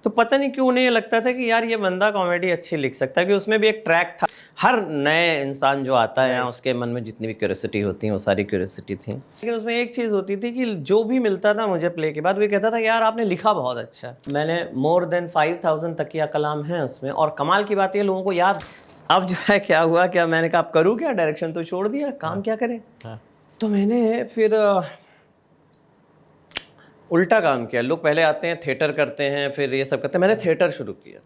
तो पता नहीं क्यों उन्हें ये लगता था कि यार ये बंदा कॉमेडी अच्छी लिख सकता है, कि उसमें भी एक ट्रैक था। हर नए इंसान जो आता है यहाँ उसके मन में जितनी भी क्यूरियोसिटी होती है वो सारी क्यूरियोसिटी थी, लेकिन उसमें एक चीज़ होती थी कि जो भी मिलता था मुझे प्ले के बाद वो कहता था यार आपने लिखा बहुत अच्छा है। मैंने मोर देन 5000 तकिया कलाम है उसमें, और कमाल की बात ये लोगों को याद। अब जो है क्या हुआ, क्या मैंने कहा अब करूँ क्या, डायरेक्शन तो छोड़ दिया, काम क्या करें। तो मैंने फिर उल्टा काम किया। लोग पहले आते हैं थिएटर करते हैं फिर ये सब करते हैं, मैंने थिएटर शुरू किया।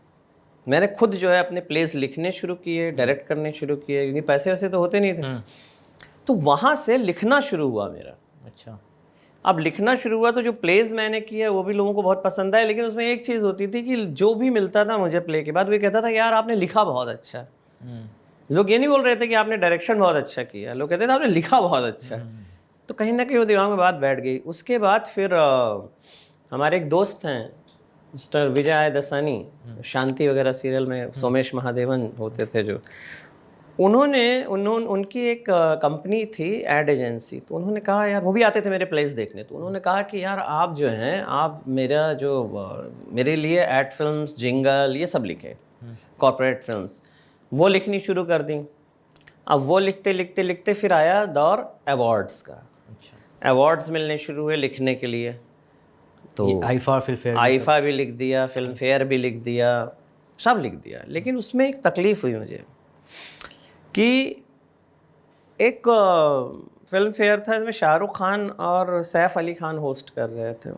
मैंने खुद जो है अपने प्लेस लिखने शुरू किए, डायरेक्ट करने शुरू किए, क्योंकि पैसे वैसे तो होते नहीं थे। तो वहाँ से लिखना शुरू हुआ मेरा। अच्छा। अब लिखना शुरू हुआ तो जो प्लेस मैंने किए वो भी लोगों को बहुत पसंद आए, लेकिन उसमें एक चीज़ होती थी कि जो भी मिलता था मुझे प्ले के बाद वो कहता था यार आपने लिखा बहुत अच्छा है। लोग ये नहीं बोल रहे थे कि आपने डायरेक्शन बहुत अच्छा किया, लोग कहते थे आपने लिखा बहुत अच्छा है। तो कहीं ना कहीं वो दिमाग में बात बैठ गई। उसके बाद फिर हमारे एक दोस्त हैं मिस्टर विजय आय दसानी, शांति वगैरह सीरियल में सोमेश महादेवन होते थे जो, उनकी एक कंपनी थी एड एजेंसी। तो उन्होंने कहा यार, वो भी आते थे मेरे प्लेस देखने, तो उन्होंने कहा कि यार आप जो हैं आप मेरे लिए एड फिल्म्स, जिंगल, ये सब लिखे, कॉर्पोरेट फिल्म्स, वो लिखनी शुरू कर दी। अब वो लिखते लिखते लिखते फिर आया दौर अवार्ड्स का। अवार्ड्स मिलने शुरू हुए लिखने के लिए, तो आईफा भी लिख दिया, फिल्म फेयर भी लिख दिया, सब लिख दिया। लेकिन उसमें एक तकलीफ़ हुई मुझे कि एक फिल्म फेयर था, इसमें शाहरुख खान और सैफ अली खान होस्ट कर रहे थे,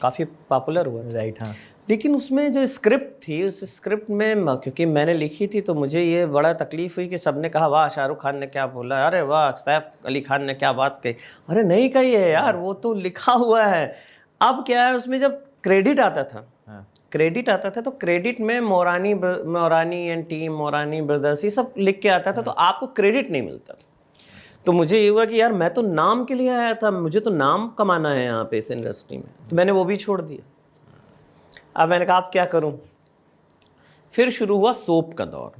काफ़ी पॉपुलर हुआ था। राइट, हाँ। लेकिन उसमें जो स्क्रिप्ट थी, उस स्क्रिप्ट में क्योंकि मैंने लिखी थी तो मुझे ये बड़ा तकलीफ़ हुई कि सबने कहा वाह शाहरुख खान ने क्या बोला, अरे वाह सैफ अली खान ने क्या बात कही। अरे नहीं कही है यार, वो तो लिखा हुआ है। अब क्या है, उसमें जब क्रेडिट आता था तो क्रेडिट में Morani and team, Morani brothers, ये सब लिख के आता था, तो आपको क्रेडिट नहीं मिलता था। तो मुझे ये हुआ कि यार मैं तो नाम के लिए आया था, मुझे तो नाम कमाना है यहाँ पे इस इंडस्ट्री में, तो मैंने वो भी छोड़ दिया। अब मैंने कहा अब क्या करूं। फिर शुरू हुआ सोप का दौर,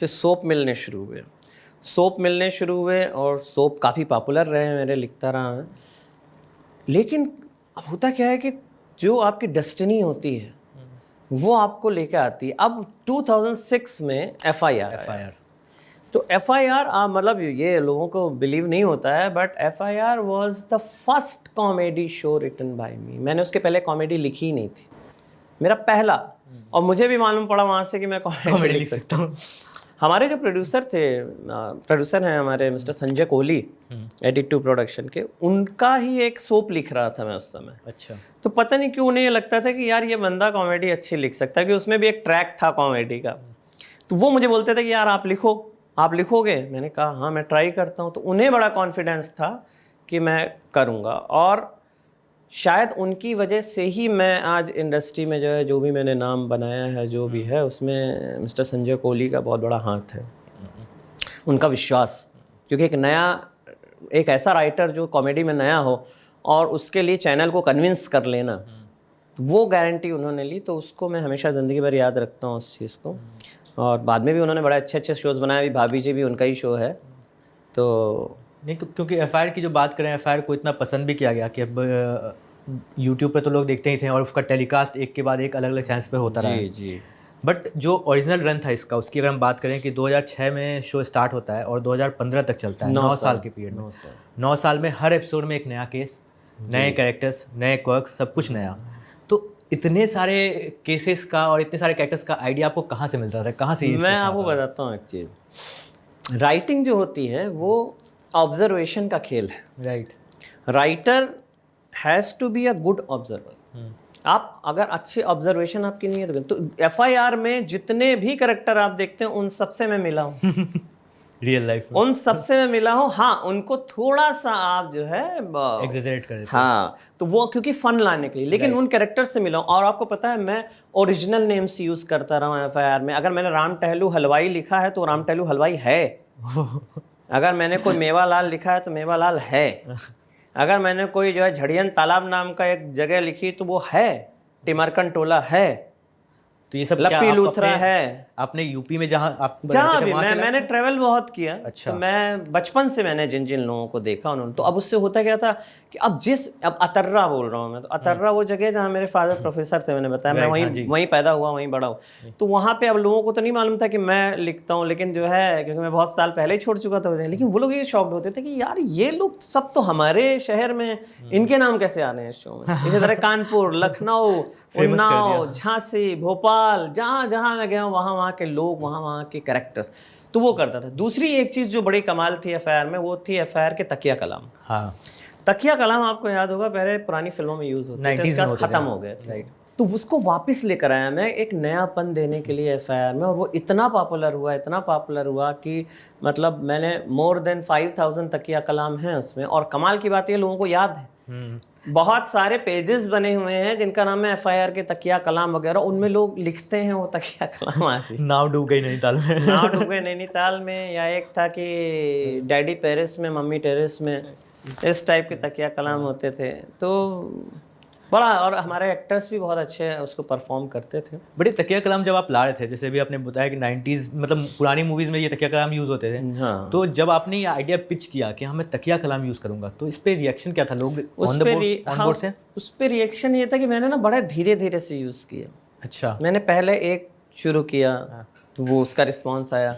फिर सोप मिलने शुरू हुए और सोप काफ़ी पॉपुलर रहे, मेरे लिखता रहा है। लेकिन अब होता क्या है कि जो आपकी डेस्टिनी होती है वो आपको लेकर आती है। अब 2006 में FIR, तो FIR मतलब ये लोगों को बिलीव नहीं होता है, but FIR was the first comedy show written by me. मैंने उसके पहले कॉमेडी लिखी ही नहीं थी, मेरा पहला। और मुझे भी मालूम पड़ा वहाँ से कि मैं कॉमेडी लिख सकता हूँ। हमारे जो प्रोड्यूसर हैं हमारे मिस्टर संजय कोहली, एडिट2 प्रोडक्शन के, उनका ही एक सोप लिख रहा था मैं उस समय। अच्छा। तो पता नहीं क्यों उन्हें ये लगता था कि यार ये बंदा कॉमेडी अच्छी लिख सकता है, कि उसमें भी एक ट्रैक था कॉमेडी का। तो वो मुझे बोलते थे कि यार आप लिखो, आप लिखोगे? मैंने कहा हाँ मैं ट्राई करता हूँ। तो उन्हें बड़ा कॉन्फिडेंस था कि मैं करूँगा, और शायद उनकी वजह से ही मैं आज इंडस्ट्री में जो है, जो भी मैंने नाम बनाया है, जो भी है, उसमें मिस्टर संजय कोहली का बहुत बड़ा हाथ है, उनका विश्वास। क्योंकि एक ऐसा राइटर जो कॉमेडी में नया हो और उसके लिए चैनल को कन्विंस कर लेना, वो गारंटी उन्होंने ली। तो उसको मैं हमेशा ज़िंदगी भर याद रखता हूँ उस चीज़ को। और बाद में भी उन्होंने बड़े अच्छे अच्छे शोज़ बनाए, अभी भाभी जी भी उनका ही शो है। तो नहीं, क्योंकि FIR की जो बात करें, FIR को इतना पसंद भी किया गया कि अब यूट्यूब पे तो लोग देखते ही थे, और उसका टेलीकास्ट एक के बाद एक अलग अलग चैनल्स पे होता रहा है। जी। बट जो ओरिजिनल रन था इसका, उसकी अगर हम बात करें कि 2006 में शो स्टार्ट होता है और 2015 तक चलता है, 9 साल के पीरियड में। 9 साल में हर एपिसोड में एक नया केस, नए कैरेक्टर्स, नए क्वर्क्स, सब कुछ नया। तो इतने सारे केसेस का और इतने सारे कैरेक्टर्स का आइडिया आपको कहाँ से मिलता था, कहाँ से? मैं आपको बताता हूँ एक चीज़। राइटिंग जो होती है वो ऑब्जर्वेशन का खेल है। Right. Writer has to be a good observer. आप अगर अच्छी ऑब्जर्वेशन आपकी नहीं है तो FIR में जितने भी कैरेक्टर आप देखते हैं उन सबसे मैं मिला हूँ। रियल लाइफ में उन सबसे मैं मिला हूँ। हाँ, उनको थोड़ा सा आप जो है एग्जैजरेट कर देते हैं। हाँ, तो वो क्योंकि फन लाने के लिए, लेकिन उन कैरेक्टर से मिला हूँ। और आपको पता है मैं ओरिजिनल नेम्स यूज़ करता रहा हूँ FIR में। अगर मैंने राम टहलू हलवाई लिखा है तो राम टहलू हलवाई है। अगर मैंने कोई मेवालाल लिखा है तो मेवालाल है। अगर मैंने कोई जो है झड़ियन तालाब नाम का एक जगह लिखी तो वो है, टिमरकन टोला है। तो ये सब लप्पी लूथरा है। आपने यूपी में जहाँ भी मैंने ट्रैवल बहुत किया। अच्छा। तो मैं बचपन से मैंने जिन जिन लोगों को देखा उन्होंने, तो अब उससे होता क्या था कि कि अब अतर्रा बोल रहा हूँ मैं, तो अतर्रा वो जगह जहाँ मेरे फादर प्रोफेसर थे, मैंने बताया मैं वहीं पैदा हुआ, वहीं बड़ा हूँ। तो वहाँ पे अब लोगों को तो नहीं मालूम था कि मैं लिखता हूँ, लेकिन जो है क्योंकि मैं बहुत साल पहले ही छोड़ चुका था, लेकिन वो लोग ये शॉक्ड होते थे कि यार ये लोग सब तो हमारे शहर में, इनके नाम कैसे आ रहे हैं शो में। इसी तरह कानपुर, लखनऊ, उन्नाव, झांसी, भोपाल, जहाँ जहाँ मैं गया हूँ वहाँ के लोग, वहाँ के कैरेक्टर्स, तो वो करता था। दूसरी एक चीज़ जो बड़ी कमाल थी एफआईआर में, वो थी एफआईआर के तकिया कलाम। हाँ, तकिया कलाम आपको याद होगा पहले पुरानी फिल्मों में यूज होते थे, उसके बाद खत्म हो गए थे। तो उसको वापस लेकर आया मैं एक नयापन देने के लिए एफआईआर में, और वो इतना पॉपुलर हुआ कि मतलब मैंने मोर देन 5000 तकिया कलाम हैं उसमें। और कमाल की बात ये, लोगों को याद है, बहुत सारे पेजेस बने हुए हैं जिनका नाम है एफआईआर के तकिया कलाम वगैरह, उनमें लोग लिखते हैं वो तकिया कलाम आदि। नाव डूब गई नैनीताल में, या एक था कि डैडी पेरिस में मम्मी टेरिस में, इस टाइप के तकिया कलाम होते थे। तो बड़ा, और हमारे एक्टर्स भी बहुत अच्छे उसको परफॉर्म करते थे। बड़े तकिया कलाम जब आप ला रहे थे, जैसे भी आपने बताया कि 90s मतलब पुरानी मूवीज में ये तकिया कलाम यूज होते थे, हाँ। तो जब आपने ये आइडिया पिच किया कि हाँ मैं तकिया कलाम यूज करूंगा, तो इस पे रिएक्शन क्या था? लोग उस पे रिएक्शन ये था कि मैंने ना बड़े धीरे धीरे से यूज किया। अच्छा, मैंने पहले एक शुरू किया तो वो उसका रिस्पॉन्स आया,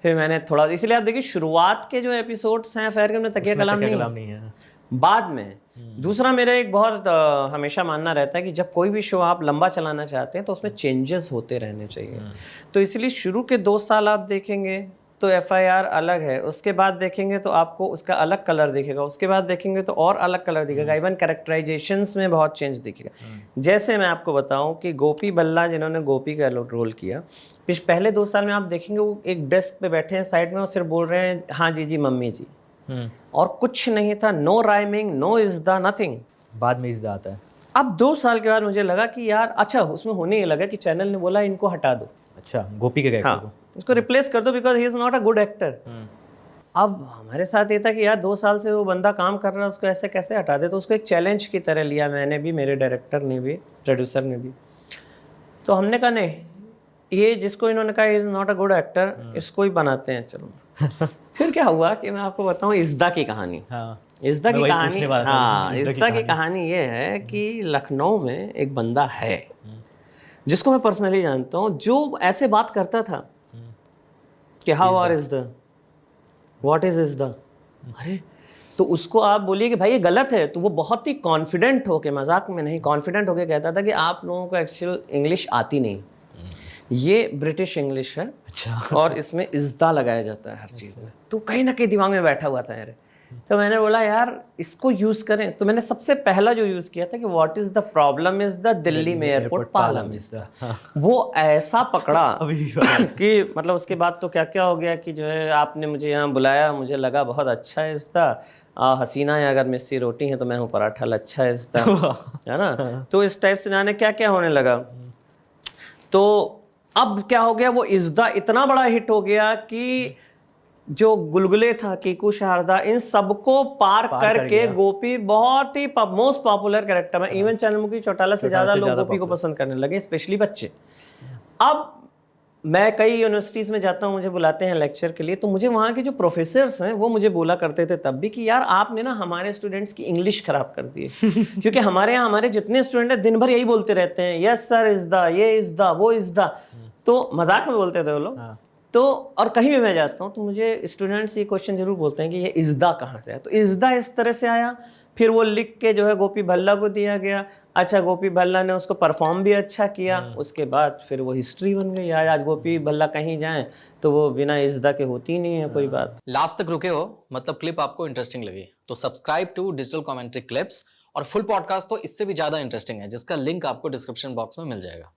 फिर मैंने थोड़ा, इसलिए आप देखिए शुरुआत के जो एपिसोड्स हैं एफआईआर के में तकिया कलाम नहीं है, बाद में। दूसरा मेरा एक बहुत हमेशा मानना रहता है कि जब कोई भी शो आप लंबा चलाना चाहते हैं तो उसमें चेंजेस होते रहने चाहिए। तो इसलिए शुरू के 2 साल आप देखेंगे तो एफआईआर अलग है, उसके बाद देखेंगे तो आपको उसका अलग कलर दिखेगा, उसके बाद देखेंगे तो और अलग कलर दिखेगा, इवन कैरेक्टराइजेशंस में बहुत चेंज दिखेगा। जैसे मैं आपको बताऊं कि गोपी बल्ला जिन्होंने गोपी का रोल किया, पहले 2 साल में आप देखेंगे वो एक डेस्क पे बैठे हैं साइड में और सिर्फ बोल रहे हैं हाँ जी जी मम्मी जी, और कुछ नहीं था, नो राइमिंग, नो इज़दा, नथिंग। बाद में इज़्दा आता है। अब 2 साल के बाद मुझे लगा कि यार अच्छा, उसमें होने ये लगा कि चैनल ने बोला इनको हटा दो। अच्छा, गोपी के कैरेक्टर को इसको रिप्लेस कर दो because he is not a good actor. अब हमारे साथ ये था कि यार 2 साल से वो बंदा काम कर रहा है, उसको ऐसे कैसे हटा दे। तो उसको एक चैलेंज की तरह लिया मैंने भी, मेरे डायरेक्टर ने भी, प्रोड्यूसर ने भी। तो हमने कहा नहीं, ये जिसको इन्होंने कहा is not a good actor, इसको ही बनाते हैं, चलो। फिर क्या हुआ कि मैं आपको बताऊं इज़्दा की कहानी। इज़्दा की कहानी, हाँ, इज़्दा की कहानी ये है कि लखनऊ में एक बंदा है जिसको मैं पर्सनली जानता हूँ, जो ऐसे बात करता था कि हाउ आर इज़्दा, व्हाट इज इज़्दा। अरे तो उसको आप बोलिए कि भाई ये गलत है, तो वो बहुत ही कॉन्फिडेंट होके, मजाक में नहीं, कॉन्फिडेंट होके कहता था कि आप लोगों को एक्चुअल इंग्लिश आती नहीं, ये ब्रिटिश इंग्लिश है। अच्छा। और इसमें इज़्दा लगाया जाता है हर चीज़ में। तो कहीं ना कहीं दिमाग में बैठा हुआ था मेरे। तो मैंने बोला यार इसको यूज़ करें। तो मैंने सबसे पहला जो यूज़ किया था कि what is the problem is the Delhi में एयरपोर्ट पालम इज़्दा। वो ऐसा पकड़ा कि मतलब उसके बाद तो क्या क्या हो गया कि जो है आपने मुझे यहाँ बुलाया, मुझे लगा बहुत अच्छा इज़्दा, हसीना है अगर मिस्सी रोटी है तो मैं हूँ पराठा लच्छा इज़्दा, है ना। तो इस टाइप से जाने क्या क्या होने लगा। तो अब क्या हो गया, वो इज़्दा इतना बड़ा हिट हो गया कि जो गुलगुले था, कीकू शारदा, इन सबको पार करके गोपी बहुत ही मोस्ट पॉपुलर कैरेक्टर है। इवन चंद्रमुखी चौटाला से ज़्यादा लोग गोपी को पसंद करने लगे, स्पेशली बच्चे। अब मैं कई यूनिवर्सिटीज़ में जाता हूँ, मुझे बुलाते हैं लेक्चर के लिए, तो मुझे वहाँ के जो प्रोफेसर्स हैं वो मुझे बोला करते थे तब भी कि यार आपने ना हमारे स्टूडेंट्स की इंग्लिश खराब कर दी है। क्योंकि हमारे यहाँ हमारे जितने स्टूडेंट हैं दिन भर यही बोलते रहते हैं, यस सर इज़्दा, ये इज़्दा, वो इज़्दा। तो मजाक में बोलते थे वो लोग। तो और कहीं भी मैं जाता हूँ तो मुझे स्टूडेंट्स ये क्वेश्चन जरूर बोलते हैं कि ये इज़्दा कहाँ से आया। तो इज़्दा इस तरह से आया, फिर वो लिख के जो है गोपी भल्ला को दिया गया। अच्छा, गोपी भल्ला ने उसको परफॉर्म भी अच्छा किया, उसके बाद फिर वो हिस्ट्री बन गई। आज गोपी भल्ला कहीं जाए तो वो बिना इज़्दा के होती ही नहीं है कोई बात। लास्ट तक रुके हो, मतलब क्लिप आपको इंटरेस्टिंग लगी तो subscribe to digital commentary clips, और फुल पॉडकास्ट तो इससे भी ज्यादा इंटरेस्टिंग है जिसका लिंक आपको डिस्क्रिप्शन बॉक्स में मिल जाएगा।